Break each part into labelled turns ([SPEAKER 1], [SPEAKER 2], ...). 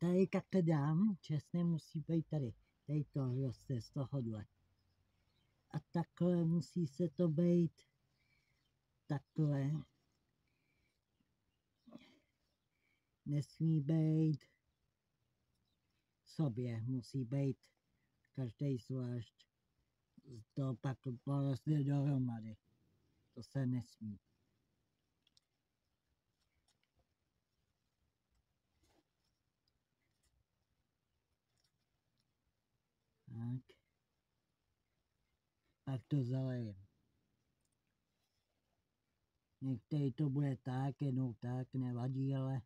[SPEAKER 1] tady takhle dám, česne musí být tady. Tady to roste z tohohle. A takhle musí se to být takhle. Nesmí být sobě, musí být každý zvlášť. To pak poroste dohromady. To se nesmí. Tak. Pak to zalejem. Některý to bude tak, jednou tak, nevadí, ale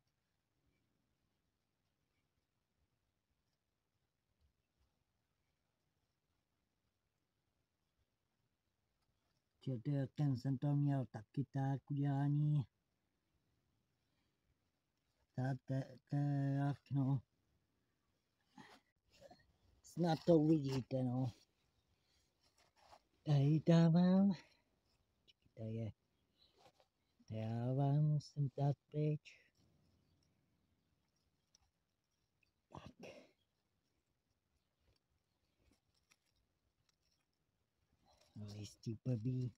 [SPEAKER 1] ten jsem to měl taky tak udělaný. Tak, no. Snad to uvidíte, no. Tady dávám. Tady je. Dávám, musím dát pryč. Tak. Listí blbý.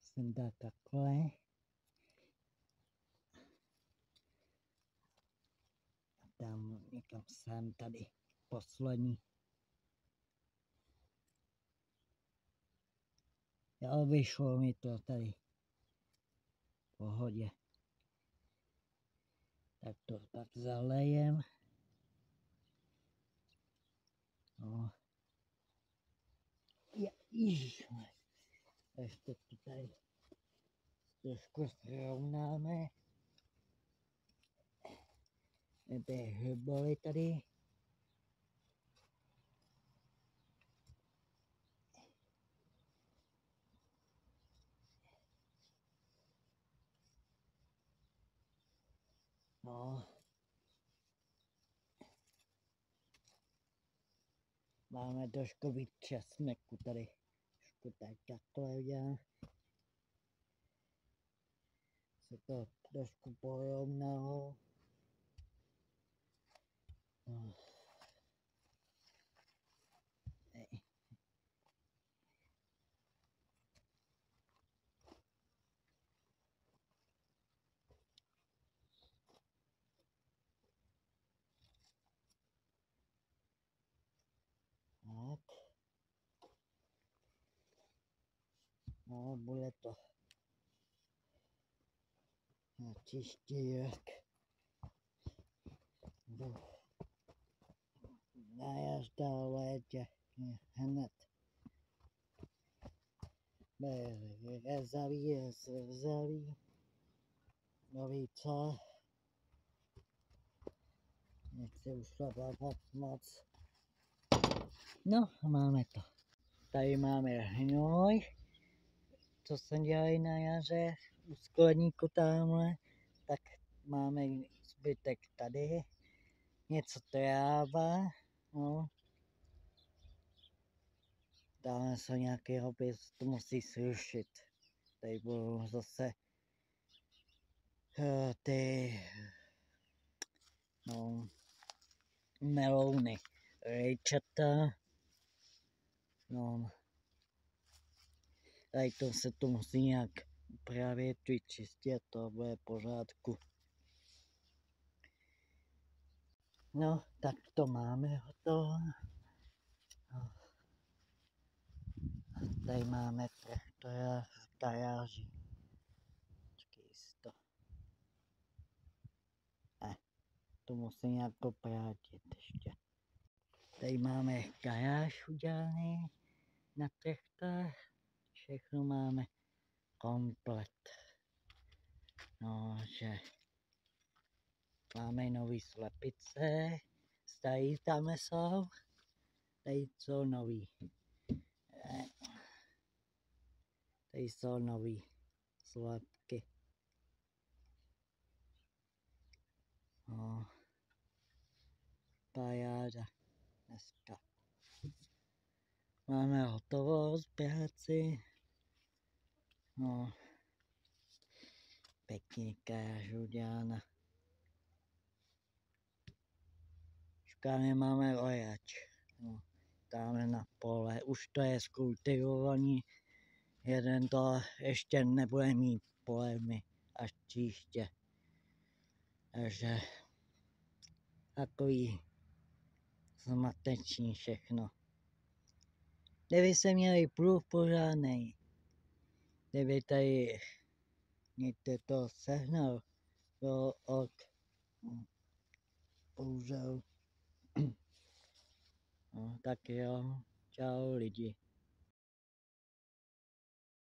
[SPEAKER 1] Musím dát takhle. Dám někam sem tady. Poslední. Jo, vyšlo mi to tady. V pohodě. Tak to tak zalejem. No. Ježišmar. Ještě to tady trošku srovnáme. Ty hrboli tady. No. Máme trošku víc česneku tady. Trošku takhle udělám. Se to trošku porovnalo. No. Tak. No, bude to na příští rok. Na jazdá létě hned. Rezavý. Nový co? Nechci už šlapat moc. No, máme to. Tady máme hnoj, co jsem dělal na jaře, u skladníku tamhle, tak máme zbytek tady, něco tráva, no. Dáme se nějaký hobby, to musí zrušit. Tady budou zase ty no, melouny, rejčata, no. Tady to se to musí nějak upravit, vyčistit, to bude v pořádku. No, tak to máme hotovo. No. Tady máme traktora v garáži. Počkej si to. To musím nějak oprátit ještě. Tady máme garáž udělaný na traktor. Všechno máme komplet. No, že máme nový slepice. Tady tam jsou. Tady jsou nový. Tady jsou nový slepky. No. Paráda dneska. Máme hotovo z práci. No. Pěkně garáž udělána. dneska nemáme ojač. No, dáme na pole, už to je skultivovaný. Jeden to ještě nebude mít polemi až příště. Takže takový zmatečný všechno. Kdyby se měli průh pořádnej, kdyby tady někdo to sehnal, bylo ok. Bohužel. No, tak jo, čau lidi.